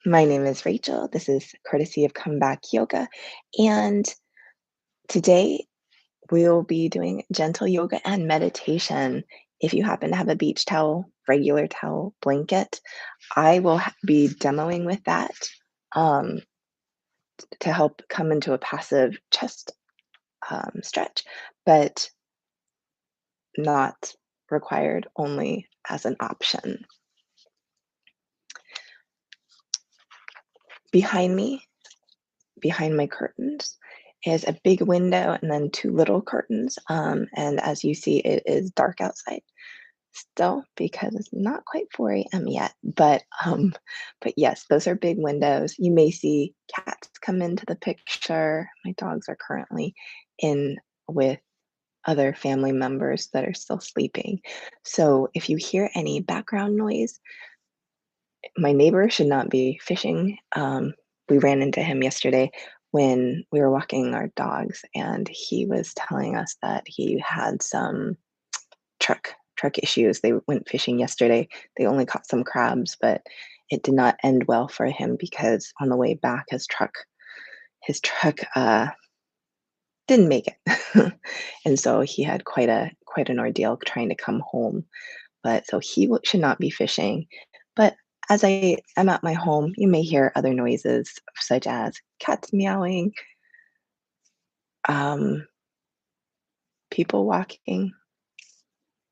My name is Rachel. This is courtesy of Comeback Yoga. And today we'll be doing gentle yoga and meditation. If you happen to have a beach towel, regular towel, blanket, I will be demoing with that um, to help come into a passive chest stretch, but not required, only as an option. Behind me, behind my curtains is a big window and then two little curtains. And as you see, it is dark outside still because it's not quite 4 a.m. yet. But yes, those are big windows. You may see cats come into the picture. My dogs are currently in with other family members that are still sleeping. So if you hear any background noise, my neighbor should not be fishing. We ran into him yesterday when we were walking our dogs, and he was telling us that he had some truck issues. They went fishing yesterday. They only caught some crabs, but it did not end well for him because on the way back, his truck didn't make it, and so he had quite an ordeal trying to come home. But so should not be fishing. But as am at my home, you may hear other noises such as cats meowing, um, people walking,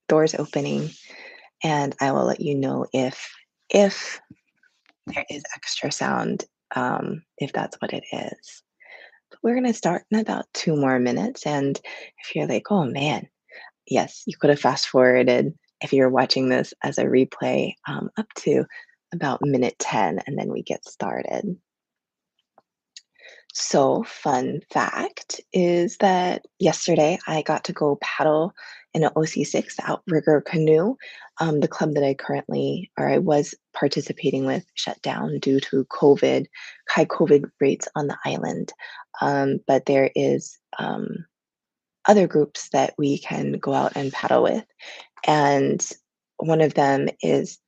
doors opening, and I will let you know if there is extra sound, if that's what it is. But we're gonna start in about 2 more minutes, and if you're like, oh man, yes, you could have fast forwarded if you're watching this as a replay up to about minute 10, and then we get started. So, fun fact is that yesterday I got to go paddle in an OC6 outrigger canoe. The club that I was participating with shut down due to high COVID rates on the island. But there is other groups that we can go out and paddle with. And one of them is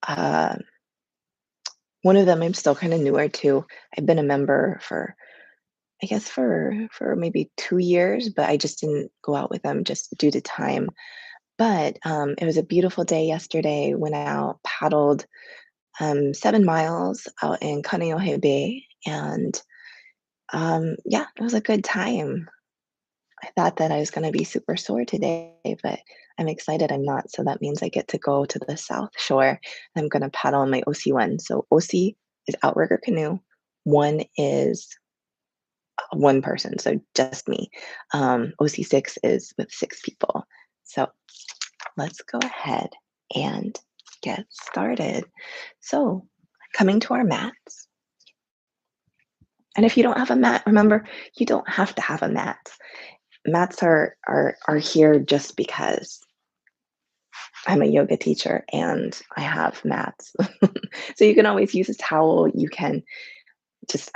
uh, one of them I'm still kind of newer to. I've been a member for I guess for maybe 2 years, but I just didn't go out with them just due to time. But it was a beautiful day yesterday. Went out, paddled 7 miles out in Kaneohe Bay, and yeah, it was a good time. I thought that I was going to be super sore today, but I'm excited I'm not. So that means I get to go to the South Shore. I'm going to paddle on my OC1. So OC is outrigger canoe. One is one person, so just me. OC6 is with 6 people. So let's go ahead and get started. So, coming to our mats. And if you don't have a mat, remember, you don't have to have a mat. Mats are here just because I'm a yoga teacher and I have mats. So you can always use a towel. You can just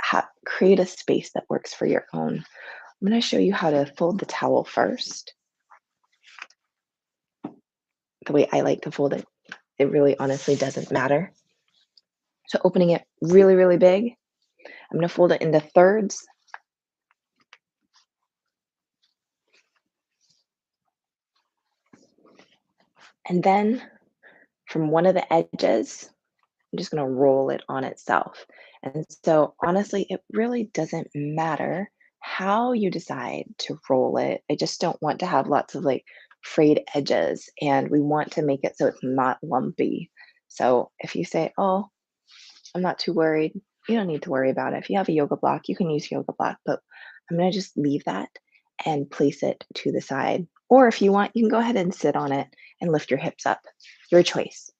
create a space that works for your own. I'm going to show you how to fold the towel first. The way I like to fold it, it really honestly doesn't matter. So opening it really, really big, I'm going to fold it into thirds. And then from one of the edges, I'm just going to roll it on itself. And so honestly, it really doesn't matter how you decide to roll it. I just don't want to have lots of like frayed edges, and we want to make it so it's not lumpy. So if you say, oh, I'm not too worried, you don't need to worry about it. If you have a yoga block, you can use yoga block, but I'm going to just leave that and place it to the side. Or if you want, you can go ahead and sit on it and lift your hips up. Your choice.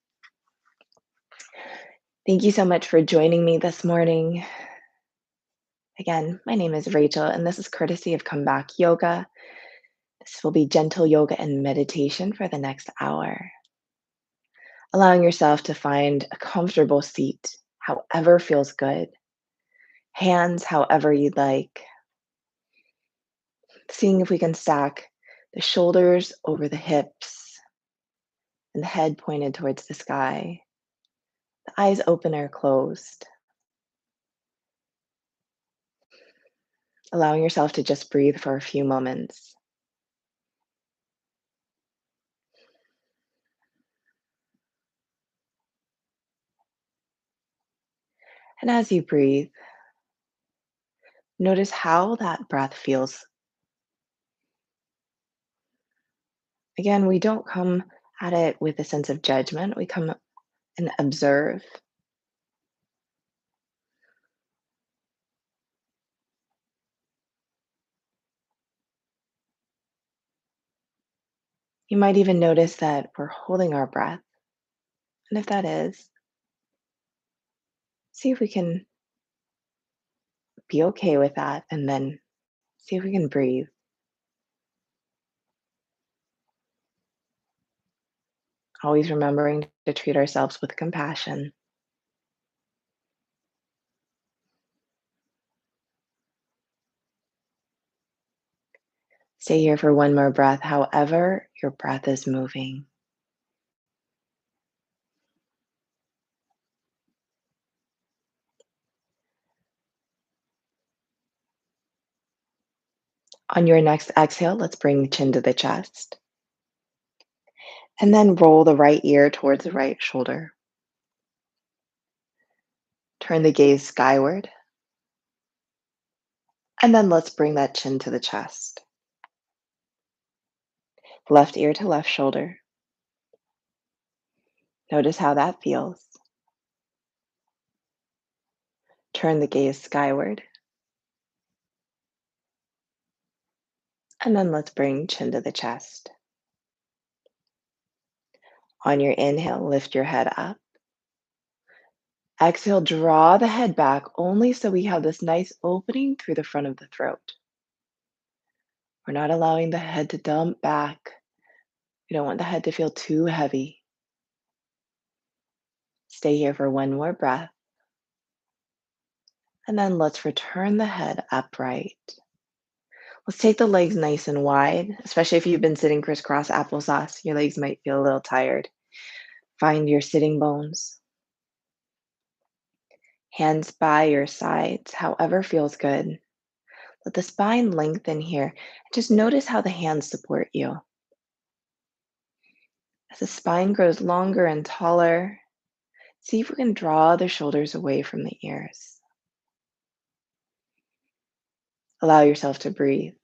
Thank you so much for joining me this morning. Again, my name is Rachel, and this is courtesy of Comeback Yoga. This will be gentle yoga and meditation for the next hour. Allowing yourself to find a comfortable seat, however feels good, hands however you'd like, seeing if we can stack the shoulders over the hips and the head pointed towards the sky, the eyes open or closed. allowing yourself to just breathe for a few moments. And as you breathe, notice how that breath feels. Again, we don't come at it with a sense of judgment. We come and observe. You might even notice that we're holding our breath. And if that is, see if we can be okay with that and then see if we can breathe. Always remembering to treat ourselves with compassion. Stay here for one more breath, however, your breath is moving. On your next exhale, let's bring the chin to the chest. And then roll the right ear towards the right shoulder. Turn the gaze skyward. And then let's bring that chin to the chest. Left ear to left shoulder. Notice how that feels. Turn the gaze skyward. And then let's bring chin to the chest. On your inhale, lift your head up. Exhale, draw the head back only so we have this nice opening through the front of the throat. We're not allowing the head to dump back. We don't want the head to feel too heavy. Stay here for one more breath. And then let's return the head upright. Let's take the legs nice and wide, especially if you've been sitting crisscross applesauce. Your legs might feel a little tired. Find your sitting bones. Hands by your sides, however feels good. Let the spine lengthen here. Just notice how the hands support you. As the spine grows longer and taller, see if we can draw the shoulders away from the ears. Allow yourself to breathe.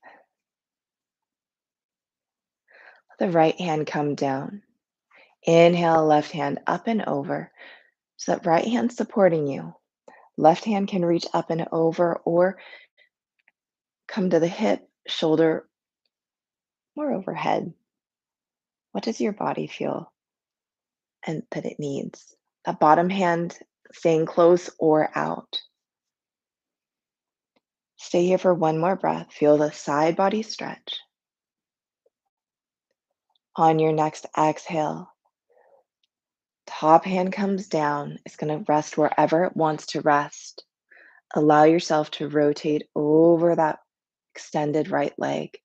Let the right hand come down. Inhale, left hand up and over. So that right hand supporting you. Left hand can reach up and over or come to the hip, shoulder, or overhead. What does your body feel and that it needs? That bottom hand staying close or out. Stay here for one more breath. Feel the side body stretch. On your next exhale, top hand comes down. It's going to rest wherever it wants to rest. Allow yourself to rotate over that extended right leg.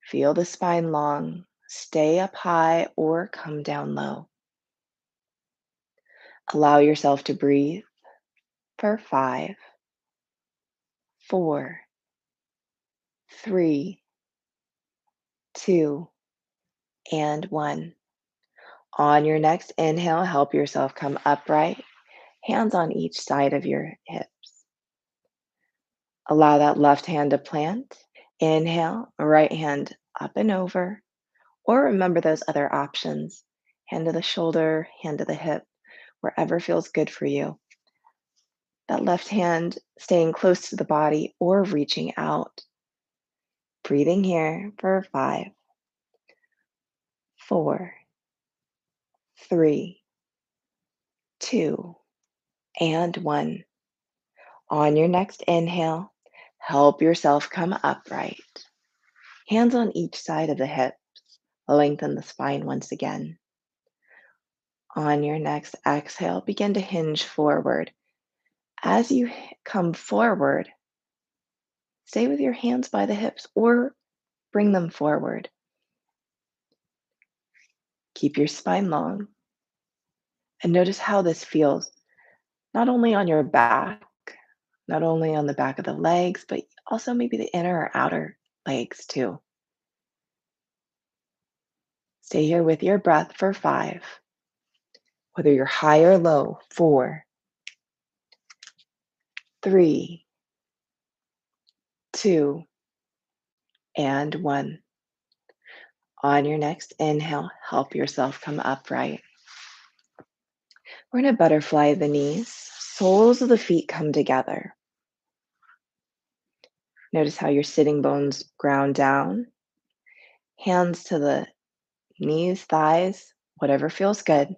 Feel the spine long. Stay up high or come down low. Allow yourself to breathe for 5, 4, 3, 2, and 1. On your next inhale, help yourself come upright, hands on each side of your hips. Allow that left hand to plant. Inhale, right hand up and over, or remember those other options. Hand to the shoulder, hand to the hip, wherever feels good for you. That left hand staying close to the body or reaching out. Breathing here for 5, 4, 3, 2, and 1. On your next inhale, help yourself come upright. Hands on each side of the hips. Lengthen the spine once again. On your next exhale, begin to hinge forward. As you come forward, stay with your hands by the hips or bring them forward. Keep your spine long and notice how this feels, not only on your back, not only on the back of the legs, but also maybe the inner or outer legs too. Stay here with your breath for 5, whether you're high or low. 4, 3, 2, and 1. On your next inhale, help yourself come upright. We're going to butterfly the knees. Soles of the feet come together. Notice how your sitting bones ground down. Hands to the knees, thighs, whatever feels good.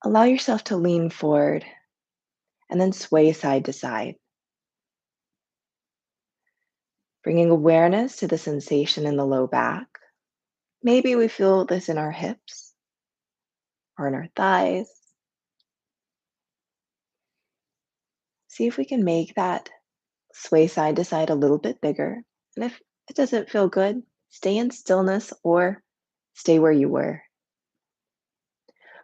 Allow yourself to lean forward and then sway side to side, bringing awareness to the sensation in the low back. Maybe we feel this in our hips or in our thighs. See if we can make that sway side to side a little bit bigger. And if it doesn't feel good, stay in stillness or stay where you were.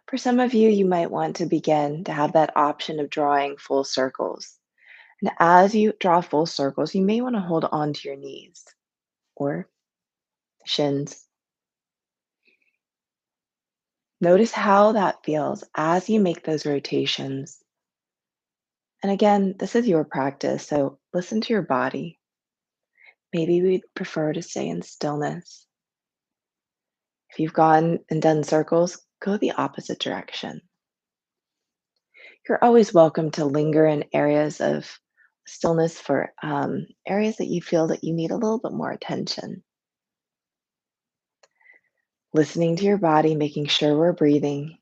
For some of you, you might want to begin to have that option of drawing full circles. And as you draw full circles, you may want to hold on to your knees or shins. Notice how that feels as you make those rotations. And again, this is your practice, so listen to your body. Maybe we'd prefer to stay in stillness. If you've gone and done circles, go the opposite direction. You're always welcome to linger in areas of stillness for areas that you feel that you need a little bit more attention. Listening to your body, making sure we're breathing.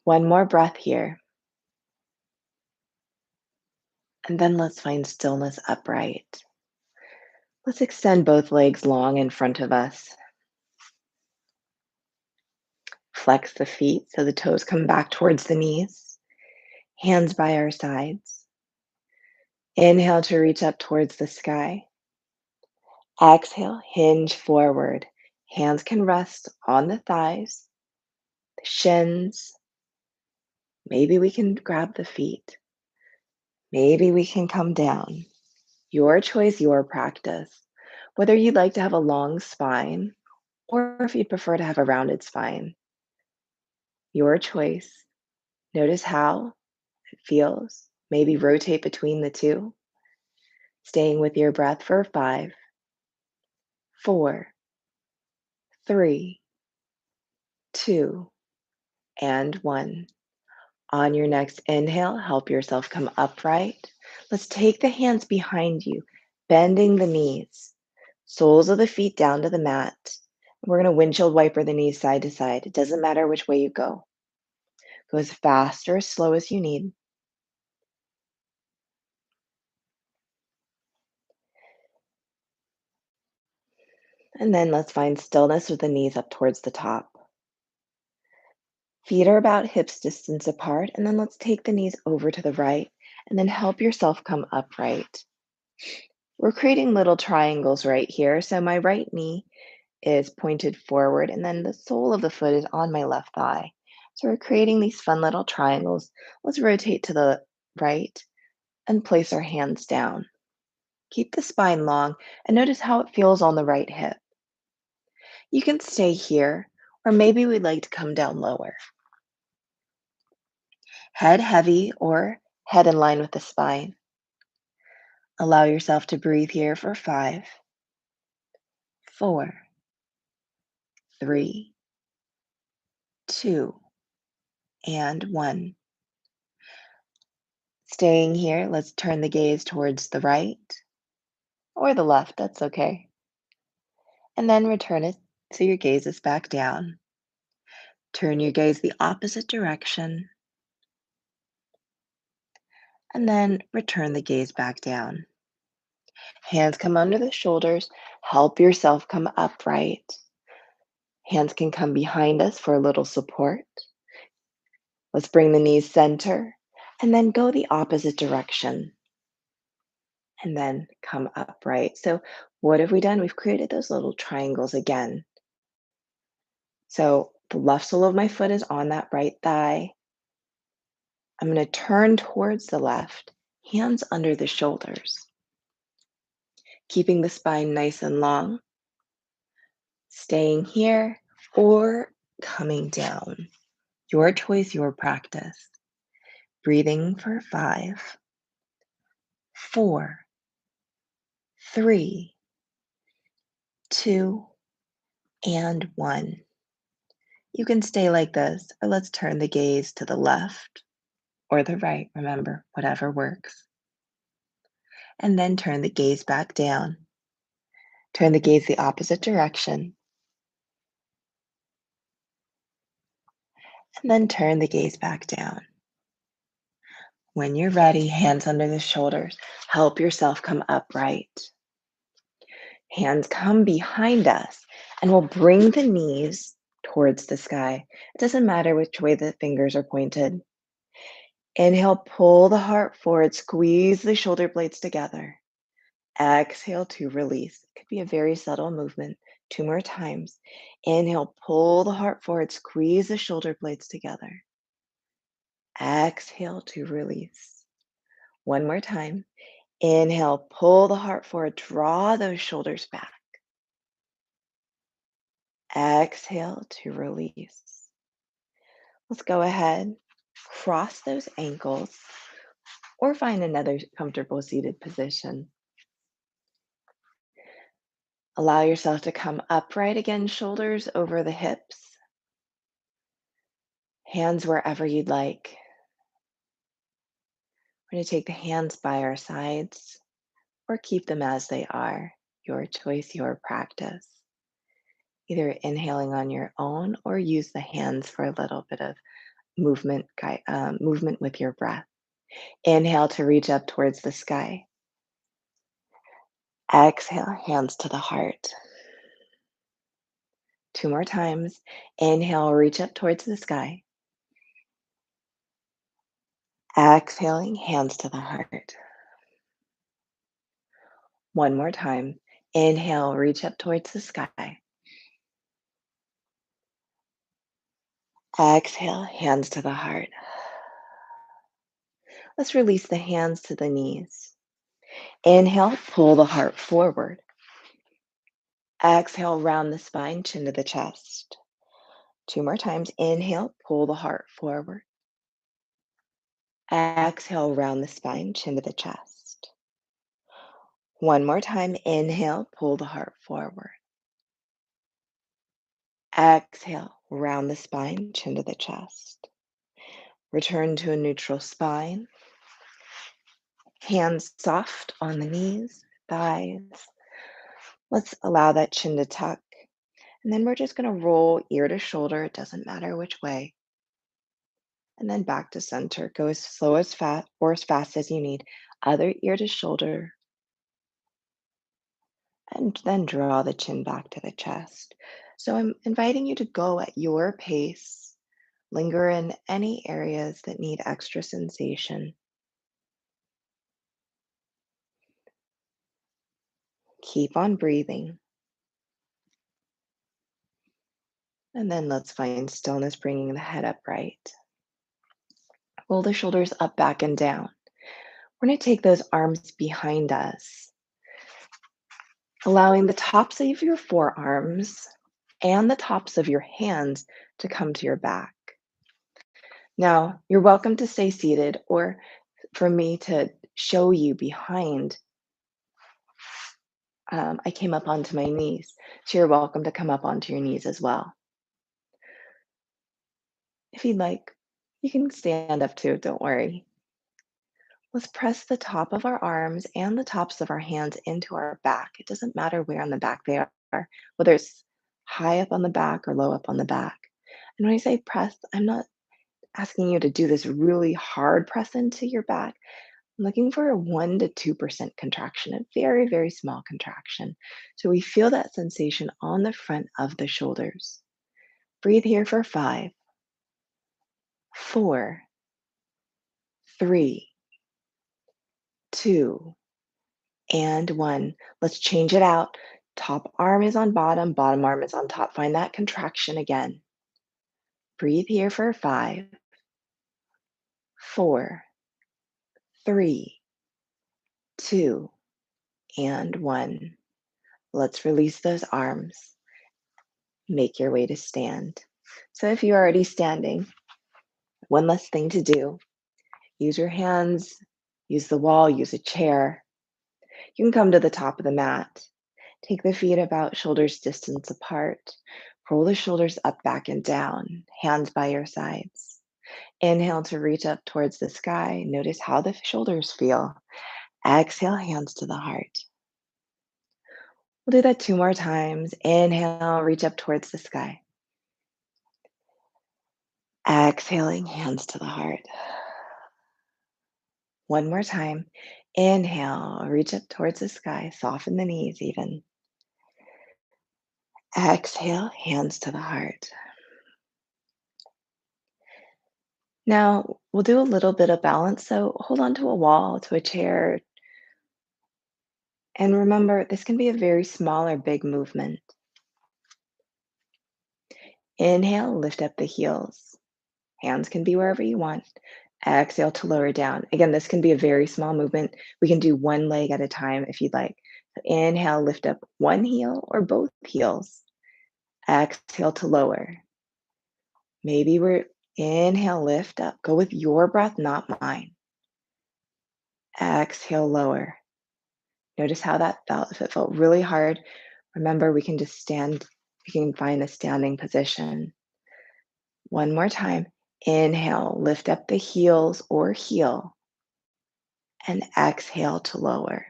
One more breath here. And then let's find stillness upright. Let's extend both legs long in front of us. Flex the feet so the toes come back towards the knees. Hands by our sides. Inhale to reach up towards the sky. Exhale, hinge forward. Hands can rest on the thighs, the shins. Maybe we can grab the feet. Maybe we can come down. Your choice, your practice. Whether you'd like to have a long spine or if you'd prefer to have a rounded spine. Your choice. Notice how it feels. Maybe rotate between the two. Staying with your breath for 5, 4, 3, 2, and 1. On your next inhale, help yourself come upright. Let's take the hands behind you, bending the knees, soles of the feet down to the mat. We're going to windshield wiper the knees side to side. It doesn't matter which way you go. Go as fast or as slow as you need. And then let's find stillness with the knees up towards the top. Feet are about hips distance apart, and then let's take the knees over to the right, and then help yourself come upright. We're creating little triangles right here. So my right knee is pointed forward, and then the sole of the foot is on my left thigh. So we're creating these fun little triangles. Let's rotate to the right and place our hands down. Keep the spine long and notice how it feels on the right hip. You can stay here, or maybe we'd like to come down lower. Head heavy or head in line with the spine. Allow yourself to breathe here for 5, 4, 3, 2, and 1. Staying here, let's turn the gaze towards the right or the left, that's okay. And then return it so your gaze is back down. Turn your gaze the opposite direction and then return the gaze back down. Hands come under the shoulders, help yourself come upright. Hands can come behind us for a little support. Let's bring the knees center and then go the opposite direction and then come upright. So what have we done? We've created those little triangles again. So The left sole of my foot is on that right thigh. I'm going to turn towards the left, hands under the shoulders, keeping the spine nice and long, staying here or coming down. Your choice, your practice. Breathing for 5, 4, 3, 2, and 1. You can stay like this, or let's turn the gaze to the left or the right. Remember, whatever works. And then turn the gaze back down. Turn the gaze the opposite direction. And then turn the gaze back down. When you're ready, hands under the shoulders. Help yourself come upright. Hands come behind us, and we'll bring the knees towards the sky. It doesn't matter which way the fingers are pointed. Inhale, pull the heart forward, squeeze the shoulder blades together. Exhale to release. It could be a very subtle movement. 2 more times. Inhale, pull the heart forward, squeeze the shoulder blades together. Exhale to release. One more time. Inhale, pull the heart forward, draw those shoulders back. Exhale to release. Let's go ahead, cross those ankles, or find another comfortable seated position. Allow yourself to come upright again, shoulders over the hips, hands wherever you'd like. We're going to take the hands by our sides or keep them as they are. Your choice, your practice. Either inhaling on your own or use the hands for a little bit of movement with your breath. Inhale to reach up towards the sky. Exhale, hands to the heart. 2 more times. Inhale, reach up towards the sky. Exhaling, hands to the heart. One more time. Inhale, reach up towards the sky. Exhale, hands to the heart. Let's release the hands to the knees. Inhale, pull the heart forward. Exhale, round the spine, chin to the chest. 2 more times. Inhale, pull the heart forward. Exhale, round the spine, chin to the chest. One more time. Inhale, pull the heart forward. Exhale, round the spine, chin to the chest. Return to a neutral spine. Hands soft on the knees, thighs. Let's allow that chin to tuck. And then we're just going to roll ear to shoulder. It doesn't matter which way. And then back to center. Go as slow as fast or as fast as you need. Other ear to shoulder. And then draw the chin back to the chest. So I'm inviting you to go at your pace. Linger in any areas that need extra sensation. Keep on breathing. And then let's find stillness, bringing the head upright. Roll the shoulders up, back, and down. We're going to take those arms behind us, allowing the tops of your forearms and the tops of your hands to come to your back. Now, you're welcome to stay seated or for me to show you behind. I came up onto my knees, so you're welcome to come up onto your knees as well. If you'd like, you can stand up too, don't worry. Let's press the top of our arms and the tops of our hands into our back. It doesn't matter where on the back they are, whether it's high up on the back or low up on the back. And when I say press, I'm not asking you to do this really hard press into your back. I'm looking for a 1 to 2% contraction, a very, very small contraction. So we feel that sensation on the front of the shoulders. Breathe here for 5, 4, 3, 2, and 1. Let's change it out. Top arm is on bottom, bottom arm is on top. Find that contraction again. Breathe here for 5, 4, 3, 2, and 1. Let's release those arms. Make your way to stand. So if you're already standing, one less thing to do. Use your hands, use the wall, use a chair. You can come to the top of the mat. Take the feet about shoulders distance apart. Roll the shoulders up, back, and down, hands by your sides. Inhale to reach up towards the sky. Notice how the shoulders feel. Exhale, hands to the heart. We'll do that 2 more times. Inhale, reach up towards the sky. Exhaling, hands to the heart. One more time. Inhale, reach up towards the sky. Soften the knees even. Exhale, hands to the heart. Now, we'll do a little bit of balance. So hold on to a wall, to a chair. And remember, this can be a very small or big movement. Inhale, lift up the heels. Hands can be wherever you want. Exhale to lower down. Again, this can be a very small movement. We can do one leg at a time if you'd like. So inhale, lift up one heel or both heels. Exhale to lower. Maybe we're inhale, lift up. Go with your breath, not mine. Exhale, lower. Notice how that felt. If it felt really hard, remember we can just stand. We can find a standing position. One more time. Inhale, lift up the heels or heel, and exhale to lower.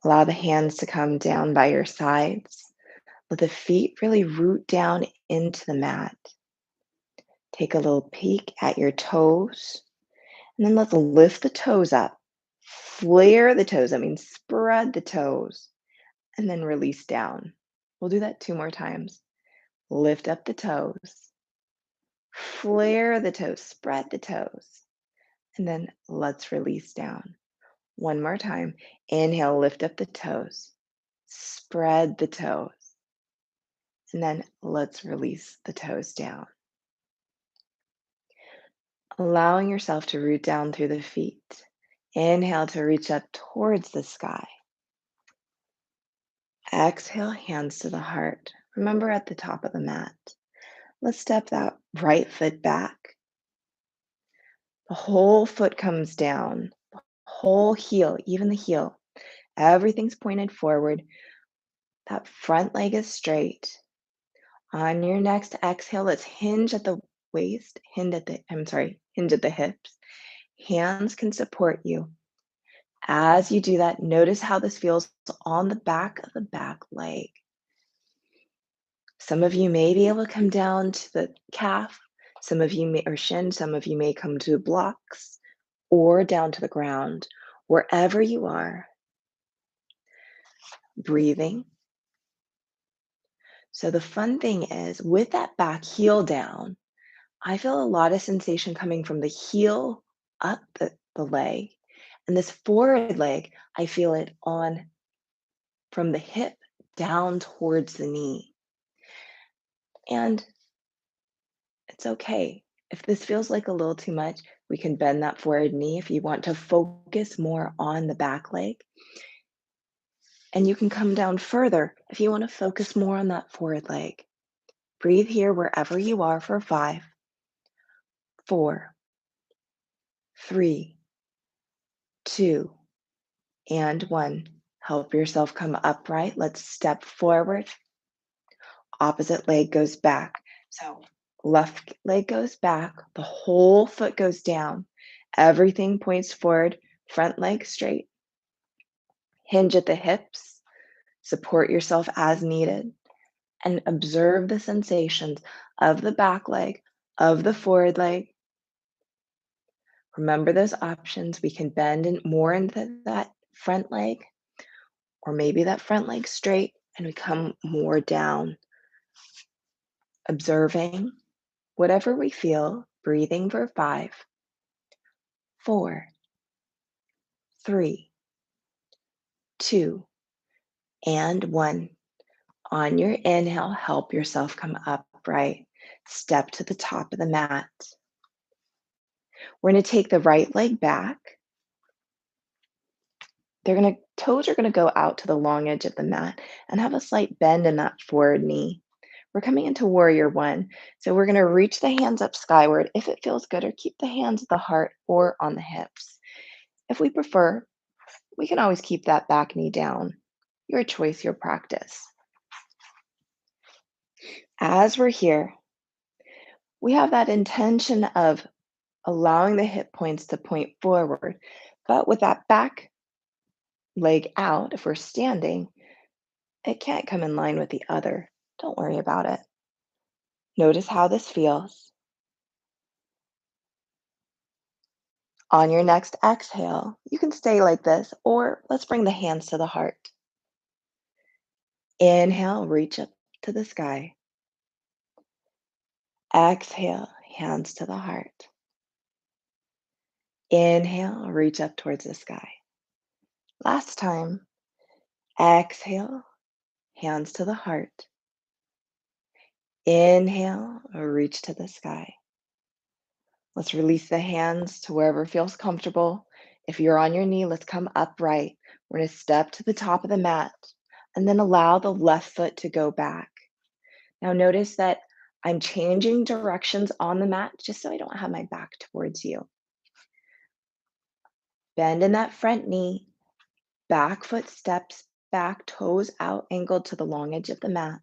Allow the hands to come down by your sides. Let the feet really root down into the mat. Take a little peek at your toes, and then let's lift the toes up. Flare the toes, that means spread the toes, and then release down. We'll do that 2 more times. Lift up the toes, flare the toes, spread the toes, and then let's release down. One more time. Inhale, lift up the toes, spread the toes, and then let's release the toes down. Allowing yourself to root down through the feet. Inhale to reach up towards the sky. Exhale, hands to the heart. Remember at the top of the mat. Let's step that right foot back. The whole foot comes down, the whole heel, even the heel. Everything's pointed forward. That front leg is straight. On your next exhale, let's hinge at the waist, hinge at the hips. Hands can support you. As you do that, notice how this feels on the back of the back leg. Some of you may be able to come down to the calf, some of you may, or shin, some of you may come to blocks or down to the ground, wherever you are. Breathing. So the fun thing is with that back heel down, I feel a lot of sensation coming from the heel up the leg. And this forward leg, I feel it on from the hip down towards the knee. And it's okay. If this feels like a little too much, we can bend that forward knee if you want to focus more on the back leg. And you can come down further if you want to focus more on that forward leg. Breathe here wherever you are for 5, 4, 3, 2, and 1. Help yourself come upright. Let's step forward. Opposite leg goes back. So left leg goes back, the whole foot goes down. Everything points forward, front leg straight. Hinge at the hips. Support yourself as needed. And observe the sensations of the back leg, of the forward leg. Remember those options. We can bend more into that front leg, or maybe that front leg straight, and we come more down. Observing whatever we feel, breathing for 5, 4, 3, 2, and 1. On your inhale, help yourself come upright. upright. Step to the top of the mat. We're going to take the right leg back. Toes are going to go out to the long edge of the mat and have a slight bend in that forward knee. We're coming into warrior one. So we're going to reach the hands up skyward if it feels good, or keep the hands at the heart or on the hips. If we prefer, we can always keep that back knee down. Your choice, your practice. As we're here, we have that intention of allowing the hip points to point forward, but with that back leg out, if we're standing, it can't come in line with the other. Don't worry about it. Notice how this feels. On your next exhale, you can stay like this, or let's bring the hands to the heart. Inhale, reach up to the sky. Exhale, hands to the heart. Inhale, reach up towards the sky. Last time. Exhale, hands to the heart. Inhale, reach to the sky. Let's release the hands to wherever feels comfortable. If you're on your knee, let's come upright. We're going to step to the top of the mat and then allow the left foot to go back. Now notice that I'm changing directions on the mat just so I don't have my back towards you. Bend in that front knee, back foot steps back, toes out, angled to the long edge of the mat.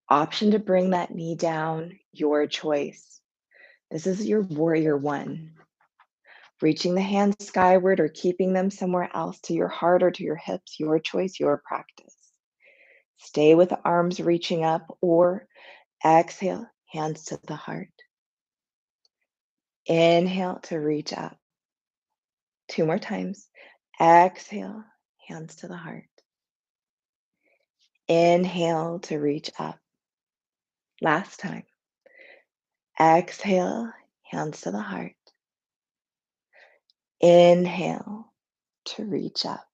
Option to bring that knee down, your choice. This is your warrior one. Reaching the hands skyward or keeping them somewhere else, to your heart or to your hips, your choice, your practice. Stay with the arms reaching up, or exhale, hands to the heart. Inhale to reach up. 2 more times. Exhale, hands to the heart. Inhale to reach up. Last time. Exhale, hands to the heart. Inhale to reach up.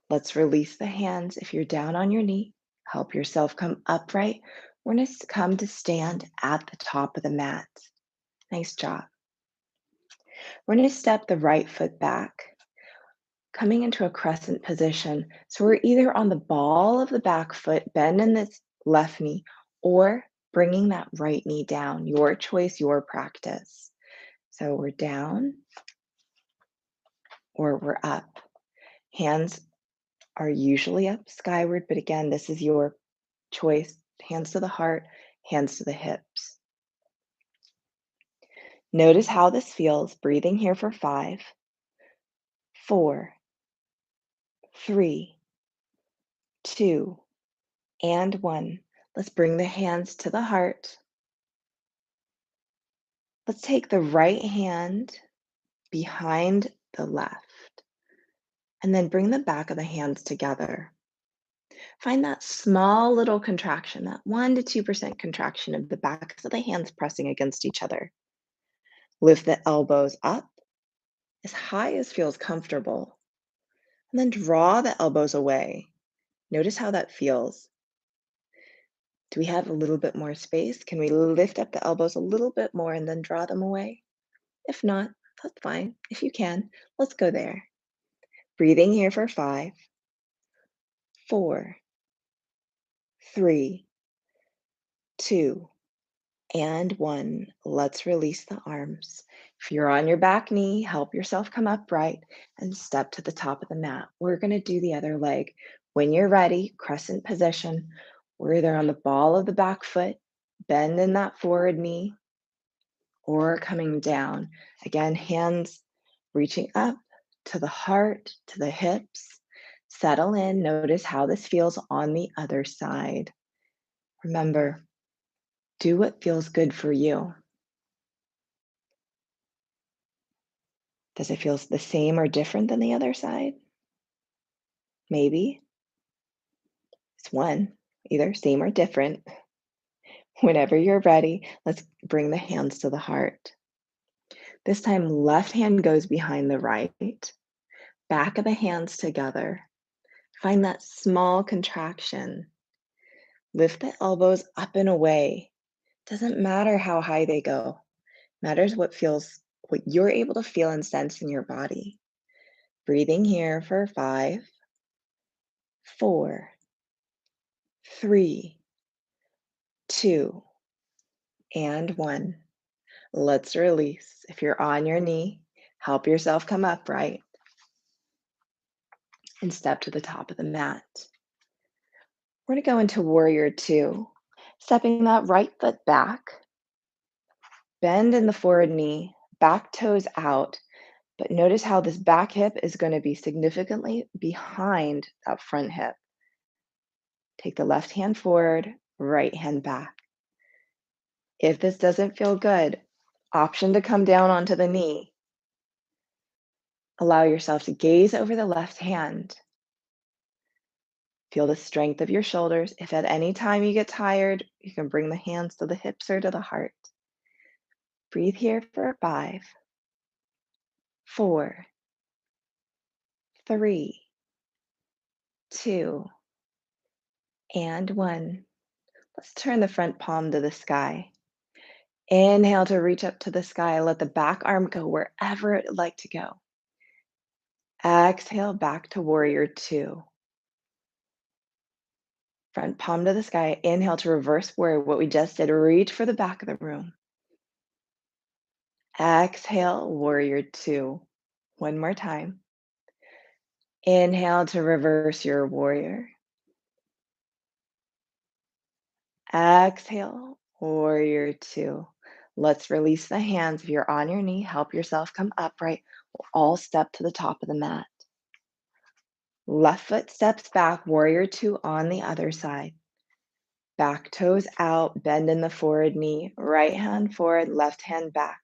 Let's release the hands. If you're down on your knee, help yourself come upright. We're going to come to stand at the top of the mat. Nice job. We're going to step the right foot back, coming into a crescent position. So we're either on the ball of the back foot, bend in this left knee, or bringing that right knee down. Your choice, your practice. So we're down or we're up. Hands are usually up skyward, but again, this is your choice. Hands to the heart, hands to the hips. Notice how this feels. Breathing here for 5, 4, 3, 2, and 1. Let's bring the hands to the heart. Let's take the right hand behind the left, and then bring the back of the hands together. Find that small little contraction, that 1 to 2% contraction of the backs of the hands pressing against each other. Lift the elbows up as high as feels comfortable, and then draw the elbows away. Notice how that feels. Do we have a little bit more space? Can we lift up the elbows a little bit more and then draw them away? If not, that's fine. If you can, let's go there. Breathing here for 5, 4, 3, 2, and 1. Let's release the arms. If you're on your back knee, help yourself come upright and step to the top of the mat. We're going to do the other leg. When you're ready, crescent position. We're either on the ball of the back foot, bend in that forward knee, or coming down. Again, hands reaching up to the heart, to the hips. Settle in. Notice how this feels on the other side. Remember, do what feels good for you. Does it feel the same or different than the other side? Maybe. It's one, either same or different. Whenever you're ready, let's bring the hands to the heart. This time, left hand goes behind the right. Back of the hands together. Find that small contraction. Lift the elbows up and away. Doesn't matter how high they go. Matters what you're able to feel and sense in your body. Breathing here for 5, 4, 3, 2, and 1. Let's release. If you're on your knee, help yourself come upright and step to the top of the mat. We're going to go into warrior two, stepping that right foot back, bend in the forward knee, back toes out, but notice how this back hip is going to be significantly behind that front hip. Take the left hand forward, right hand back. If this doesn't feel good, option to come down onto the knee. Allow yourself to gaze over the left hand. Feel the strength of your shoulders. If at any time you get tired, you can bring the hands to the hips or to the heart. Breathe here for 5, 4, 3, 2, and 1. Let's turn the front palm to the sky. Inhale to reach up to the sky. Let the back arm go wherever it would like to go. Exhale back to warrior two. Front palm to the sky. Inhale to reverse warrior. What we just did, reach for the back of the room. Exhale, warrior two. One more time. Inhale to reverse your warrior. Exhale, warrior two. Let's release the hands. If you're on your knee, help yourself come upright. We'll all step to the top of the mat. Left foot steps back, warrior two on the other side. Back toes out, bend in the forward knee, right hand forward, left hand back.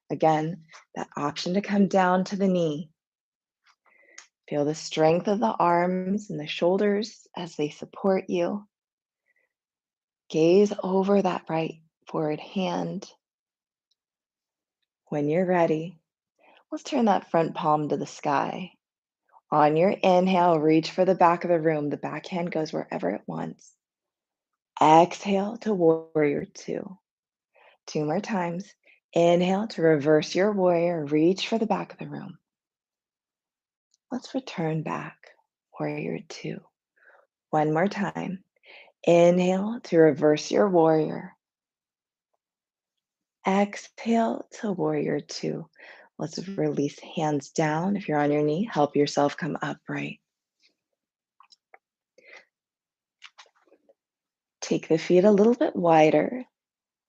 Again, that option to come down to the knee. Feel the strength of the arms and the shoulders as they support you. Gaze over that right forward hand. When you're ready, let's turn that front palm to the sky. On your inhale, reach for the back of the room. The back hand goes wherever it wants. Exhale to warrior two. Two more times. Inhale to reverse your warrior. Reach for the back of the room. Let's return back. Warrior two. One more time. Inhale to reverse your warrior. Exhale to warrior two. Let's release hands down. If you're on your knee, help yourself come upright. Take the feet a little bit wider,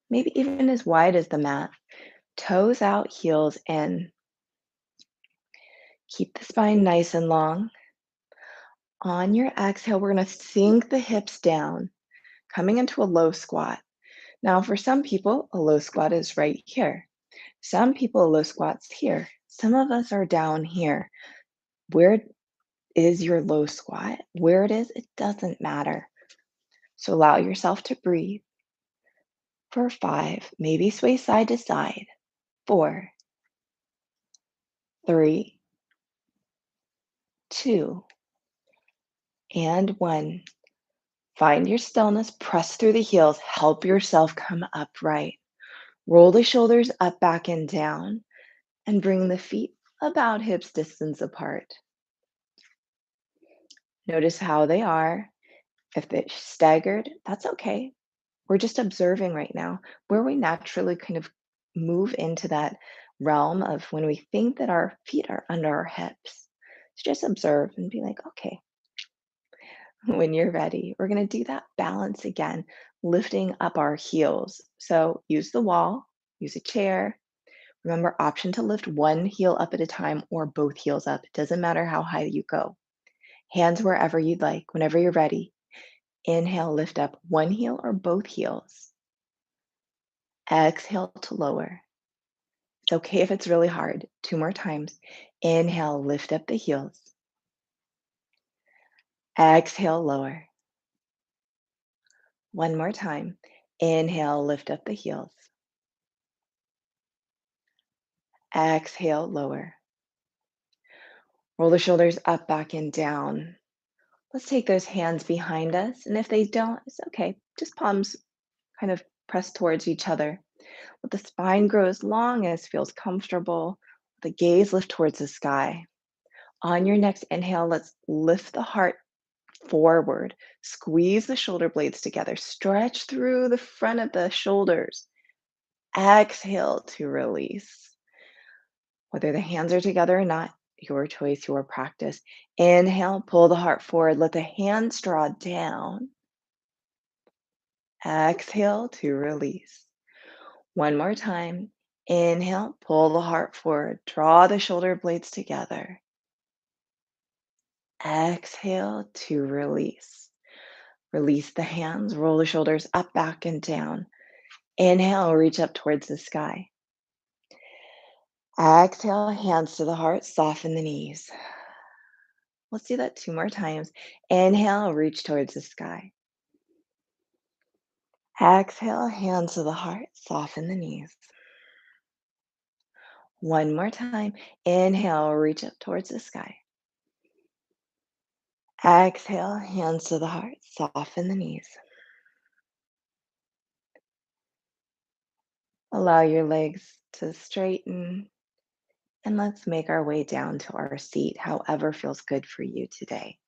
maybe even as wide as the mat. Toes out, heels in. Keep the spine nice and long. On your exhale, we're going to sink the hips down, coming into a low squat. Now, for some people, a low squat is right here. Some people, a low squat's here. Some of us are down here. Where is your low squat? Where it is, it doesn't matter. So allow yourself to breathe for 5. Maybe sway side to side. 4, 3, 2, and 1. Find your stillness, press through the heels, help yourself come upright. Roll the shoulders up, back, and down, and bring the feet about hips distance apart. Notice how they are. If they're staggered, that's okay. We're just observing right now where we naturally kind of move into that realm of when we think that our feet are under our hips. So just observe and be like, okay, when you're ready, we're going to do that balance again, lifting up our heels. So use the wall, use a chair. Remember, option to lift one heel up at a time or both heels up. It doesn't matter how high you go. Hands wherever you'd like, whenever you're ready. Inhale, lift up one heel or both heels. Exhale to lower. It's okay if it's really hard. 2 more times. Inhale, lift up the heels. Exhale, lower. One more time. Inhale, lift up the heels. Exhale, lower. Roll the shoulders up, back, and down. Let's take those hands behind us. And if they don't, it's okay. Just palms kind of pressed towards each other. Let the spine grow as long as feels comfortable. The gaze lift towards the sky. On your next inhale, let's lift the heart forward. Squeeze the shoulder blades together. Stretch through the front of the shoulders. Exhale to release. Whether the hands are together or not, your choice, your practice. Inhale, pull the heart forward. Let the hands draw down. Exhale to release. One more time. Inhale, pull the heart forward. Draw the shoulder blades together. Exhale to release. Release the hands, roll the shoulders up, back, and down. Inhale, reach up towards the sky. Exhale, hands to the heart, soften the knees. Let's do that two more times. Inhale, reach towards the sky. Exhale, hands to the heart, soften the knees. One more time. Inhale, reach up towards the sky. Exhale, hands to the heart, soften the knees. Allow your legs to straighten, and let's make our way down to our seat, however feels good for you today.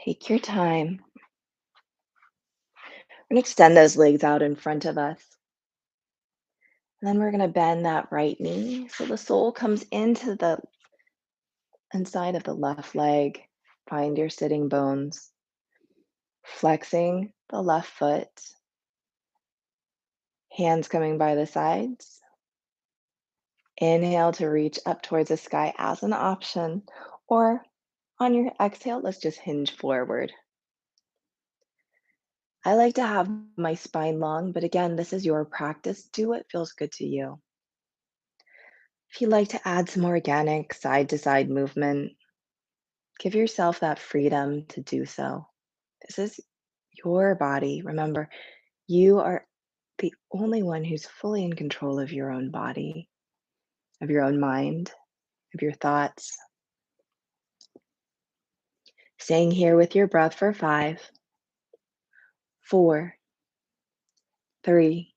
Take your time and extend those legs out in front of us. And then we're going to bend that right knee so the sole comes into the inside of the left leg. Find your sitting bones. Flexing the left foot. Hands coming by the sides. Inhale to reach up towards the sky as an option, or on your exhale, let's just hinge forward. I like to have my spine long, but again, this is your practice. Do what feels good to you. If you'd like to add some organic side to side movement, give yourself that freedom to do so. This is your body. Remember, you are the only one who's fully in control of your own body, of your own mind, of your thoughts. Staying here with your breath for 5, 4, 3,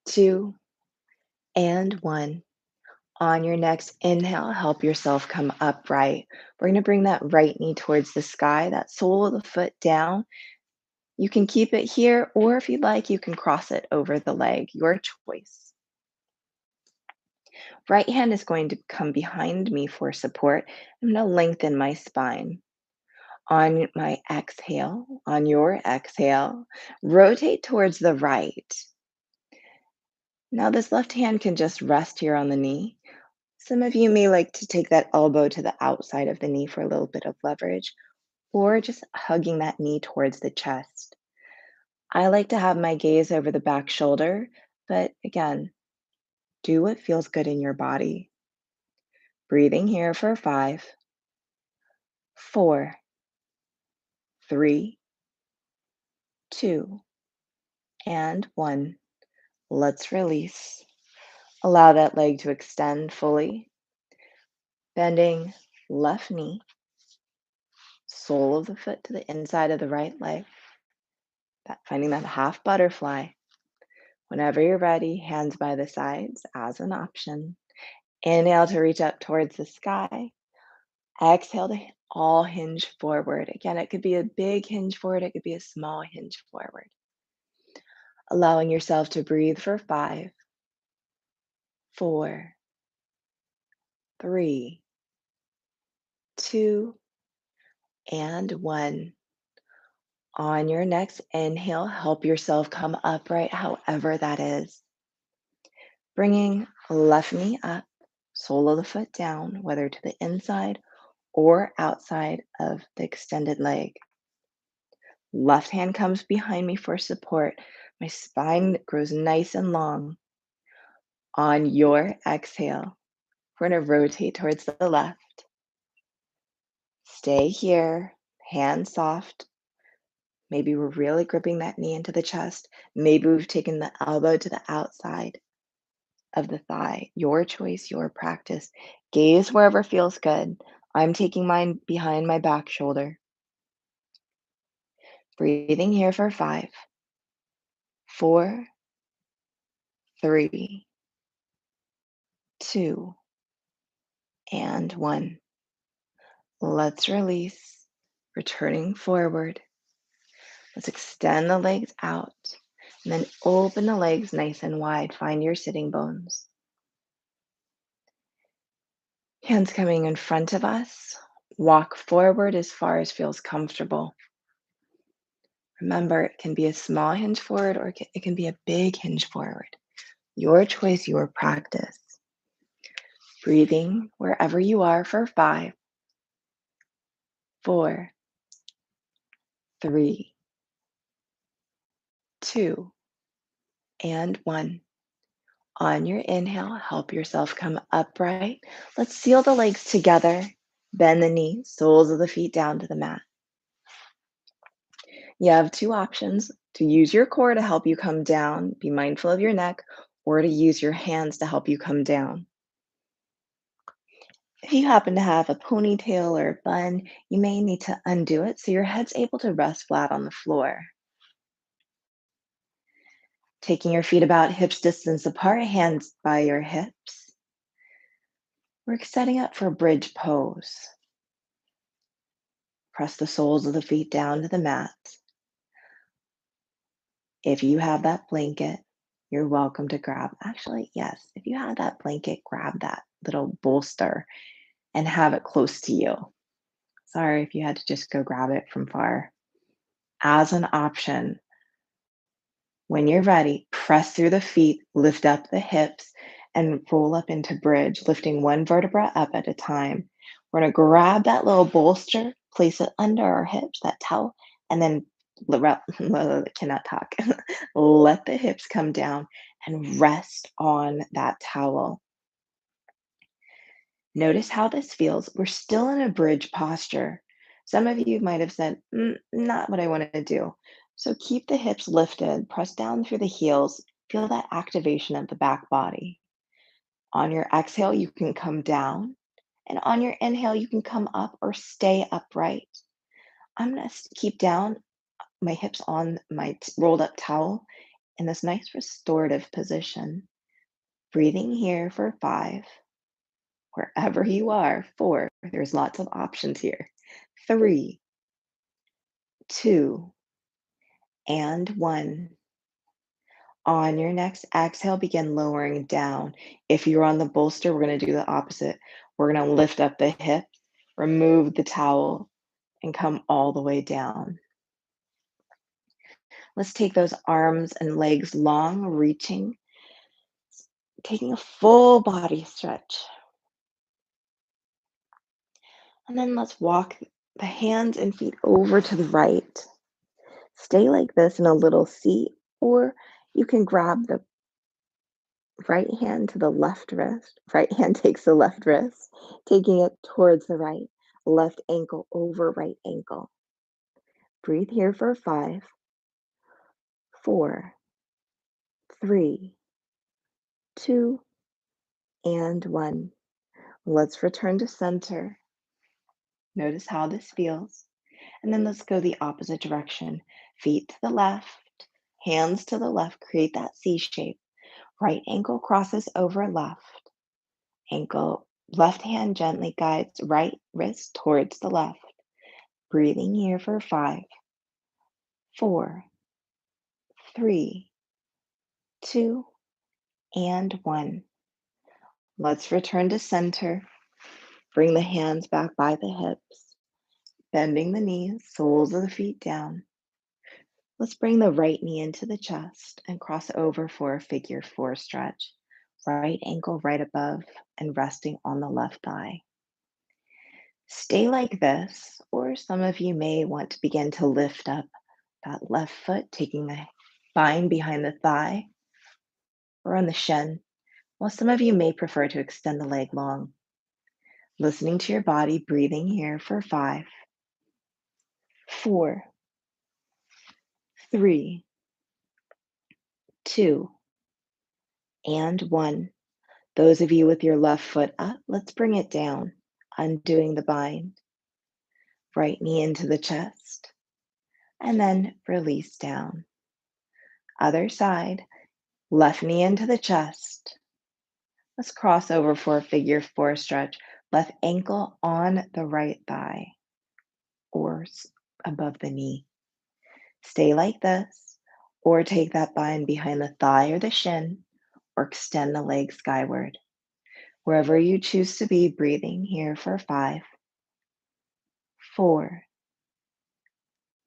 2, and 1. On your next inhale, help yourself come upright. We're going to bring that right knee towards the sky, that sole of the foot down. You can keep it here, or if you'd like, you can cross it over the leg, your choice. Right hand is going to come behind me for support. I'm going to lengthen my spine. On my exhale, on your exhale, rotate towards the right. Now, this left hand can just rest here on the knee. Some of you may like to take that elbow to the outside of the knee for a little bit of leverage, or just hugging that knee towards the chest. I like to have my gaze over the back shoulder, but again, do what feels good in your body. Breathing here for 5, 4, 3, 2, and 1. Let's release. Allow that leg to extend fully. Bending left knee, sole of the foot to the inside of the right leg. Finding that half butterfly. Whenever you're ready, hands by the sides as an option. Inhale to reach up towards the sky. Exhale to all hinge forward. Again, it could be a big hinge forward, it could be a small hinge forward. Allowing yourself to breathe for 5, 4, 3, 2, and 1. On your next inhale, help yourself come upright, however that is. Bringing left knee up, sole of the foot down, whether to the inside or outside of the extended leg. Left hand comes behind me for support. My spine grows nice and long. On your exhale, we're going to rotate towards the left. Stay here, hands soft. Maybe we're really gripping that knee into the chest. Maybe we've taken the elbow to the outside of the thigh. Your choice, your practice. Gaze wherever feels good. I'm taking mine behind my back shoulder. Breathing here for 5, 4, 3, 2, and 1. Let's release, returning forward. Let's extend the legs out and then open the legs nice and wide. Find your sitting bones. Hands coming in front of us. Walk forward as far as feels comfortable. Remember, it can be a small hinge forward or it can be a big hinge forward. Your choice, your practice. Breathing wherever you are for 5, 4, 3, 2, and 1. On your inhale, help yourself come upright. Let's seal the legs together. Bend the knees, soles of the feet down to the mat. You have two options: to use your core to help you come down, be mindful of your neck, or to use your hands to help you come down. If you happen to have a ponytail or a bun, you may need to undo it so your head's able to rest flat on the floor. Taking your feet about hips distance apart, hands by your hips. We're setting up for bridge pose. Press the soles of the feet down to the mat. If you have that blanket, you're welcome to grab. Actually, yes, if you have that blanket, grab that little bolster and have it close to you. Sorry if you had to just go grab it from far. As an option, when you're ready, press through the feet, lift up the hips, and roll up into bridge, lifting one vertebra up at a time. We're going to grab that little bolster, place it under our hips, that towel, and then cannot talk. Let the hips come down and rest on that towel. Notice how this feels. We're still in a bridge posture. Some of you might have said, not what I want to do. So keep the hips lifted, press down through the heels, feel that activation of the back body. On your exhale, you can come down, and on your inhale, you can come up or stay upright. I'm going to keep down my hips on my rolled up towel in this nice restorative position. Breathing here for 5, wherever you are. 4, there's lots of options here. 3, 2, and 1. On your next exhale, begin lowering down. If you're on the bolster, we're going to do the opposite. We're going to lift up the hips, remove the towel, and come all the way down. Let's take those arms and legs long, reaching, taking a full body stretch. And then let's walk the hands and feet over to the right. Stay like this in a little seat, or you can grab the right hand to the left wrist. Right hand takes the left wrist, taking it towards the right. Left ankle over right ankle. Breathe here for 5, 4, 3, 2, and 1. Let's return to center. Notice how this feels. And then let's go the opposite direction. Feet to the left, hands to the left. Create that C shape. Right ankle crosses over left. Left hand gently guides right wrist towards the left. Breathing here for 5, 4, 3, 2, and 1. Let's return to center. Bring the hands back by the hips, bending the knees, soles of the feet down. Let's bring the right knee into the chest and cross over for a figure 4 stretch. Right ankle right above and resting on the left thigh. Stay like this, or some of you may want to begin to lift up that left foot, taking the spine behind the thigh or on the shin, while some of you may prefer to extend the leg long. Listening to your body, breathing here for 5, 4, 3, 2, and 1. Those of you with your left foot up, let's bring it down, undoing the bind. Right knee into the chest. and then release down. Other side, left knee into the chest. Let's cross over for a figure four stretch. Left ankle on the right thigh or above the knee. Stay like this, or take that bind behind the thigh or the shin, or extend the leg skyward. Wherever you choose to be, breathing here for 5, 4,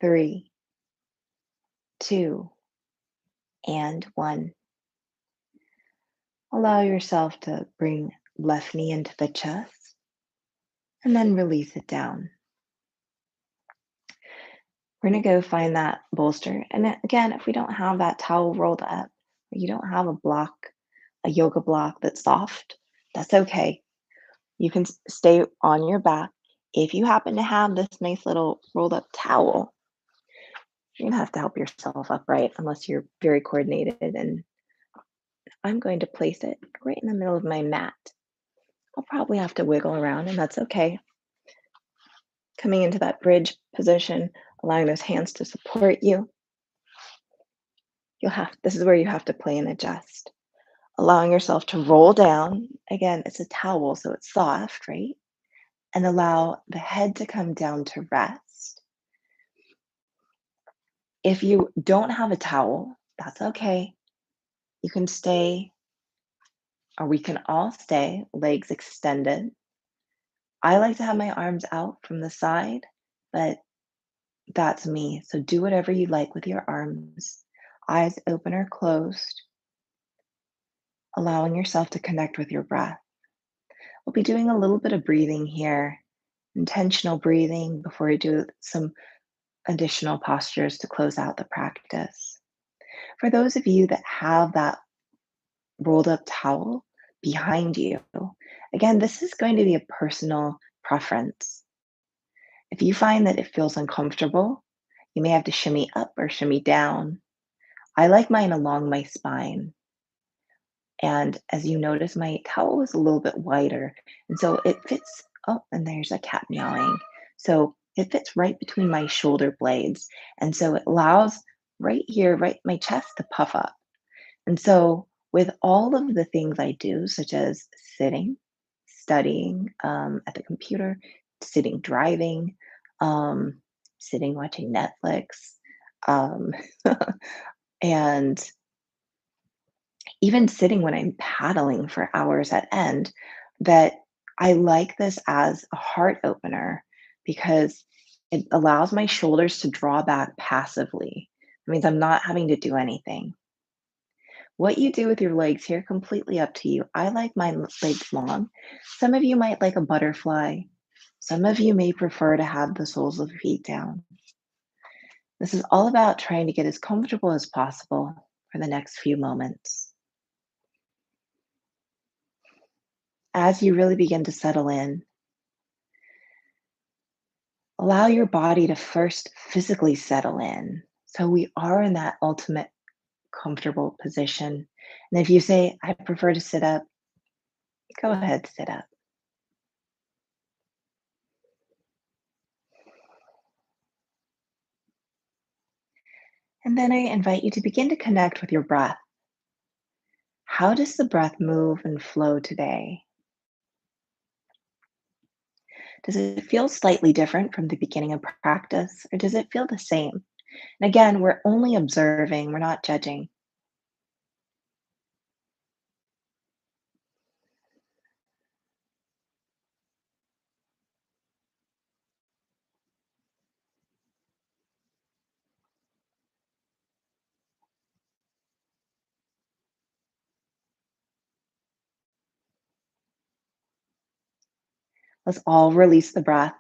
3, 2, and 1. Allow yourself to bring left knee into the chest and then release it down. We're going to go find that bolster. And again, if we don't have that towel rolled up, or you don't have a block, a yoga block that's soft, that's okay. You can stay on your back. If you happen to have this nice little rolled up towel, you're going to have to help yourself upright unless you're very coordinated. And I'm going to place it right in the middle of my mat. I'll probably have to wiggle around, and that's okay. Coming into that bridge position, allowing those hands to support you. This is where you have to play and adjust. Allowing yourself to roll down. Again, it's a towel, so it's soft, right? And allow the head to come down to rest. If you don't have a towel, that's okay. You can stay, or we can all stay, legs extended. I like to have my arms out from the side, but that's me. So do whatever you like with your arms. Eyes open or closed, allowing yourself to connect with your breath. We'll be doing a little bit of breathing here, intentional breathing before we do some additional postures to close out the practice. For those of you that have that rolled up towel behind you, again, this is going to be a personal preference. If you find that it feels uncomfortable, you may have to shimmy up or shimmy down. I like mine along my spine. And as you notice, my towel is a little bit wider. And so it fits. Oh, and there's a cat meowing. So it fits right between my shoulder blades. And so it allows right here, right my chest to puff up. And so with all of the things I do, such as sitting, studying at the computer, sitting driving, um, sitting watching Netflix, um, and even sitting when I'm paddling for hours at end, that I like this as a heart opener because it allows my shoulders to draw back passively. It means I'm not having to do anything. What you do with your legs here, completely up to you. I like my legs long. Some of you might like a butterfly. Some of you may prefer to have the soles of the feet down. This is all about trying to get as comfortable as possible for the next few moments. As you really begin to settle in, allow your body to first physically settle in. So we are in that ultimate comfortable position. And if you say, I prefer to sit up, go ahead, sit up. And then I invite you to begin to connect with your breath. How does the breath move and flow today? Does it feel slightly different from the beginning of practice, or does it feel the same? And again, we're only observing, we're not judging. Let's all release the breath.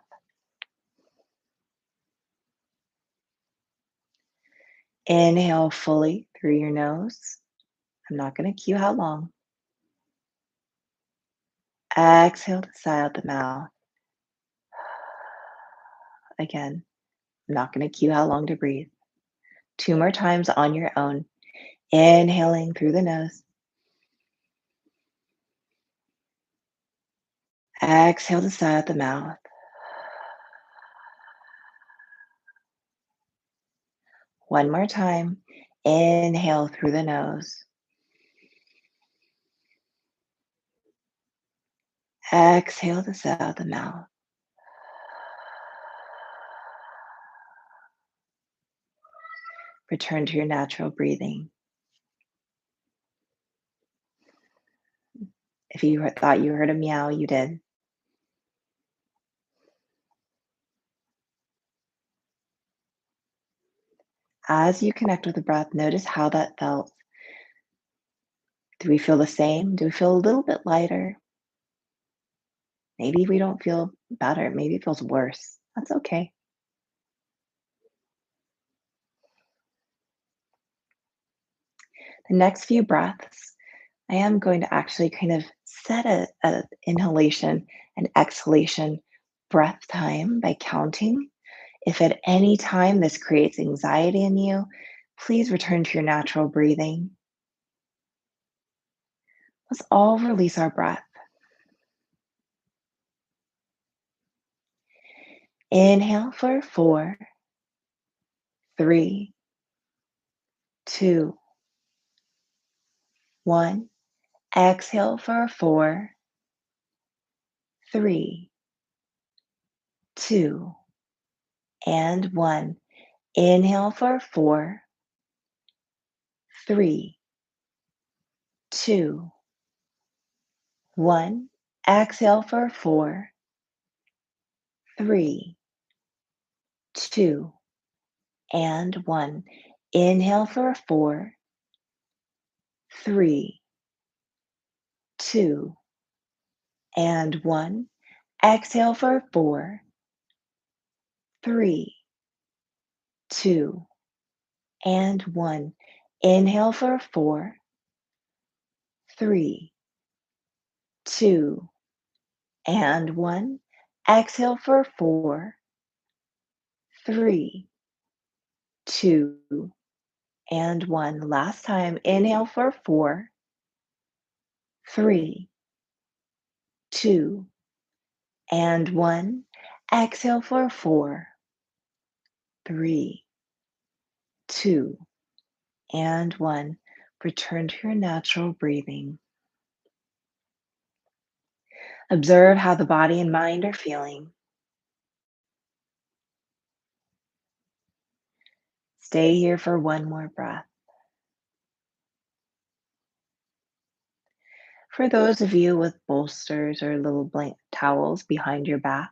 Inhale fully through your nose. I'm not going to cue how long. Exhale to sigh out the mouth. Again, I'm not going to cue how long to breathe. 2 more times on your own. Inhaling through the nose. Exhale to sigh out the mouth. One more time. Inhale through the nose. Exhale this out the mouth. Return to your natural breathing. If you thought you heard a meow, you did. As you connect with the breath, notice how that felt. Do we feel the same? Do we feel a little bit lighter? Maybe we don't feel better. Maybe it feels worse. That's okay. The next few breaths, I am going to actually kind of set a inhalation and exhalation breath time by counting. If at any time this creates anxiety in you, please return to your natural breathing. Let's all release our breath. Inhale for 4, 3, 2, 1. Exhale for 4, 3, 2, and 1. Inhale for 4, 3, 2, 1. Exhale for 4, 3, 2, and 1. Inhale for 4, 3, 2, and 1. Exhale for 4, 3, 2, and 1. Inhale for 4, 3, 2, and 1. Exhale for 4, 3, 2, and 1. Last time. Inhale for 4, 3, 2, and 1. Exhale for 4, 3, 2, and 1. Return to your natural breathing. Observe how the body and mind are feeling. Stay here for one more breath. For those of you with bolsters or little blanket towels behind your back,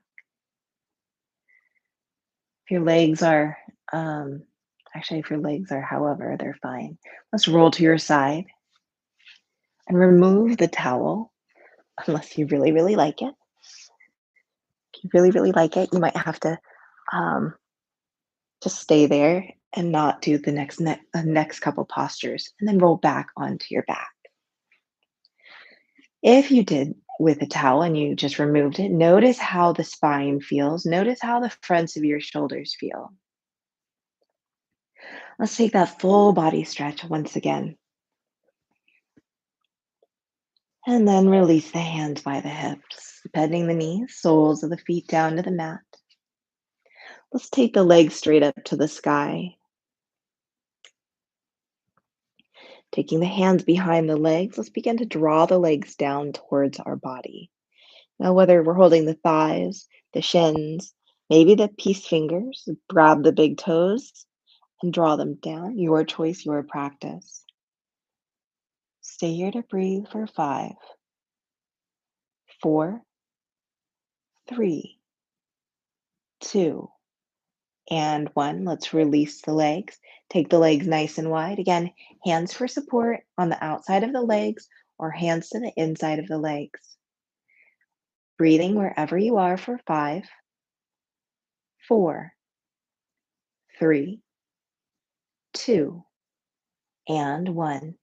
if your legs are, actually, if your legs are however, they're fine. Let's roll to your side and remove the towel unless you really, really like it. If you really, really like it, you might have to um, just stay there and not do the next couple postures, and then roll back onto your back. If you did with a towel and you just removed it, notice how the spine feels. Notice how the fronts of your shoulders feel. Let's take that full body stretch once again. And then release the hands by the hips, bending the knees, soles of the feet down to the mat. Let's take the legs straight up to the sky. Taking the hands behind the legs, let's begin to draw the legs down towards our body. Now, whether we're holding the thighs, the shins, maybe the peace fingers, grab the big toes and draw them down. Your choice, your practice. Stay here to breathe for 5, 4, 3, 2, and 1. Let's release the legs. Take the legs nice and wide. Again, hands for support on the outside of the legs or hands to the inside of the legs. Breathing wherever you are for 5, 4, 3, 2, and 1.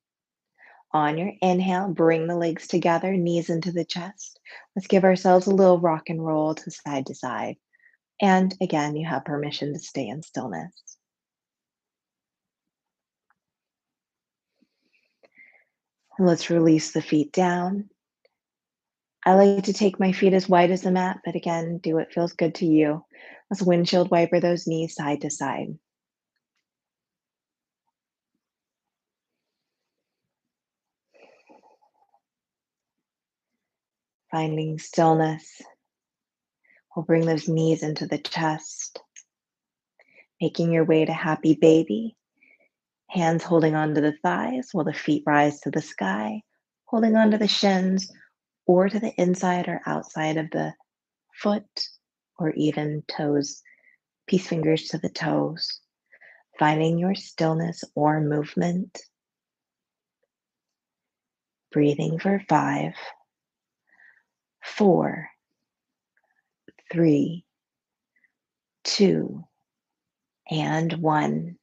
On your inhale, bring the legs together, knees into the chest. Let's give ourselves a little rock and roll to side. And again, you have permission to stay in stillness. Let's release the feet down. I like to take my feet as wide as the mat, but again, do what feels good to you. Let's windshield wiper those knees side to side. Finding stillness. We'll bring those knees into the chest, making your way to happy baby. Hands holding onto the thighs while the feet rise to the sky, holding onto the shins or to the inside or outside of the foot, or even toes, peace fingers to the toes. Finding your stillness or movement. Breathing for 5, 4, 3, 2, and 1.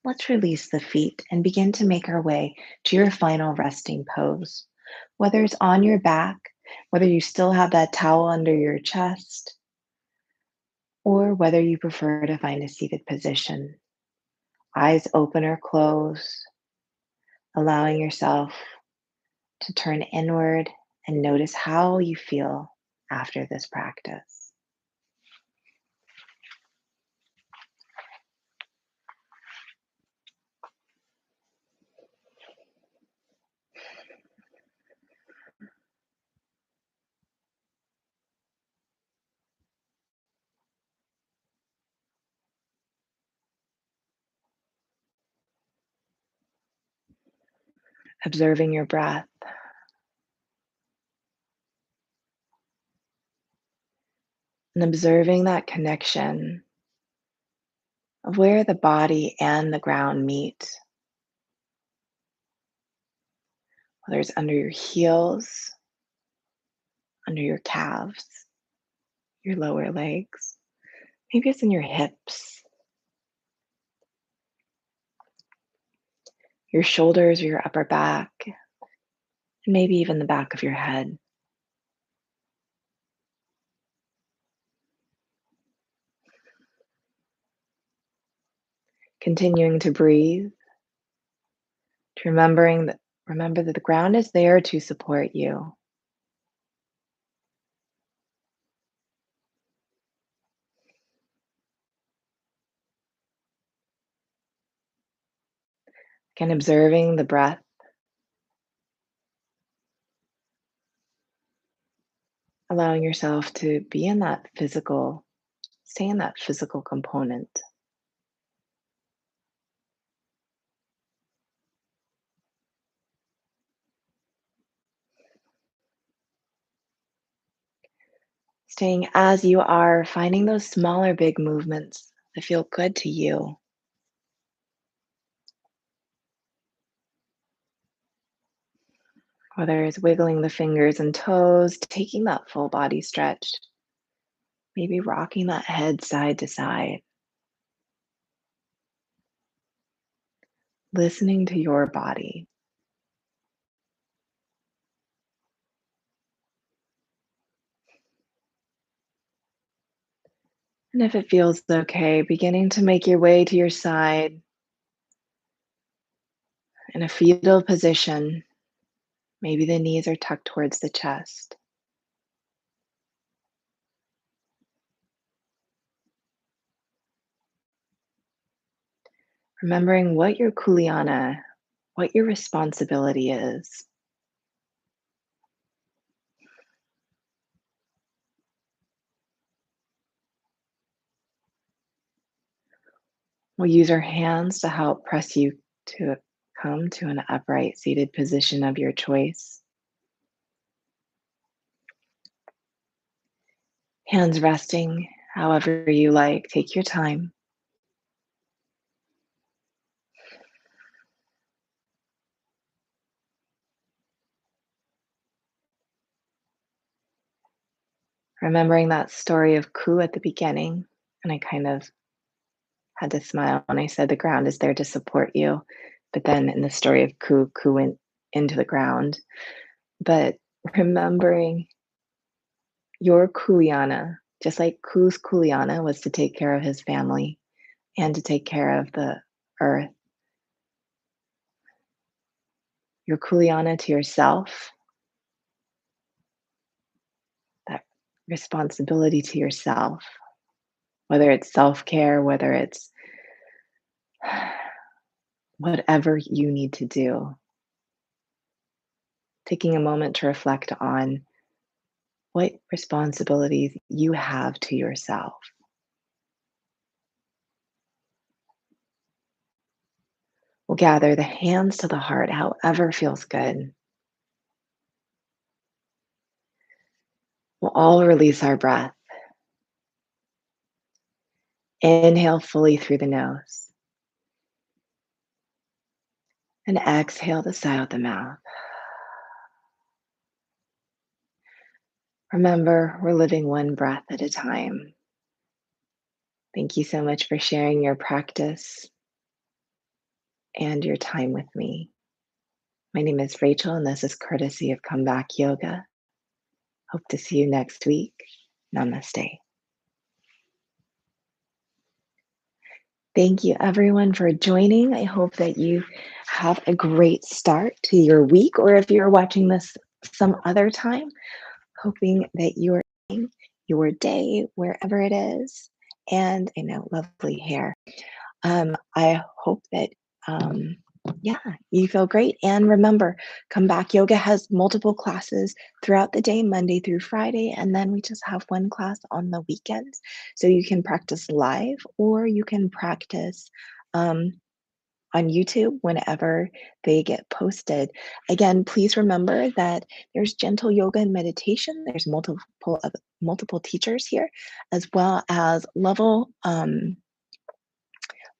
Let's release the feet and begin to make our way to your final resting pose. Whether it's on your back, whether you still have that towel under your chest, or whether you prefer to find a seated position. Eyes open or closed, allowing yourself to turn inward and notice how you feel after this practice. Observing your breath and observing that connection of where the body and the ground meet, whether it's under your heels, under your calves, your lower legs, maybe it's in your hips, your shoulders or your upper back, and maybe even the back of your head. Continuing to breathe, to remember that the ground is there to support you. Again, observing the breath, allowing yourself to be in that physical, stay in that physical component. Staying as you are, finding those smaller, big movements that feel good to you. Whether it's wiggling the fingers and toes, taking that full body stretch, maybe rocking that head side to side, listening to your body. And if it feels okay, beginning to make your way to your side in a fetal position. Maybe the knees are tucked towards the chest. Remembering what your kuleana, what your responsibility is. We'll use our hands to help press you to come to an upright seated position of your choice. Hands resting however you like. Take your time. Remembering that story of Ku at the beginning, and I kind of had to smile when I said the ground is there to support you. But then in the story of Ku, Ku went into the ground. But remembering your kuleana, just like Ku's kuleana was to take care of his family and to take care of the earth, your kuleana to yourself, that responsibility to yourself, whether it's self care, whether it's whatever you need to do. Taking a moment to reflect on what responsibilities you have to yourself. We'll gather the hands to the heart, however feels good. We'll all release our breath. Inhale fully through the nose and exhale the side of the mouth. Remember, we're living one breath at a time. Thank you so much for sharing your practice and your time with me. My name is Rachel, and this is courtesy of Comeback Yoga. Hope to see you next week. Namaste. Thank you, everyone, for joining. I hope that you have a great start to your week, or if you're watching this some other time, hoping that you are enjoying your day wherever it is. And I know, lovely hair. I hope that, um, yeah, you feel great. And remember, Comeback Yoga has multiple classes throughout the day, Monday through Friday, and then we just have one class on the weekends. So you can practice live or you can practice um, on YouTube whenever they get posted. Again, please remember that there's gentle yoga and meditation. There's multiple teachers here, as well as level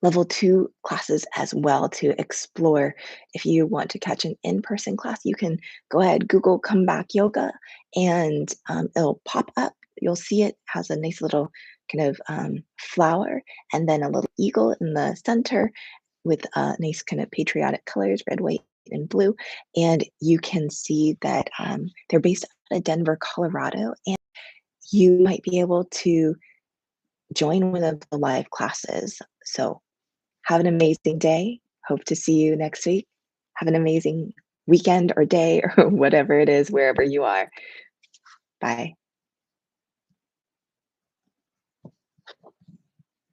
2 classes as well to explore. If you want to catch an in-person class, you can go ahead, Google Comeback Yoga, and it'll pop up. You'll see it has a nice little kind of flower and then a little eagle in the center with nice kind of patriotic colors, red, white, and blue. And you can see that they're based out of Denver, Colorado, and you might be able to join one of the live classes. So have an amazing day. Hope to see you next week. Have an amazing weekend or day or whatever it is, wherever you are. Bye.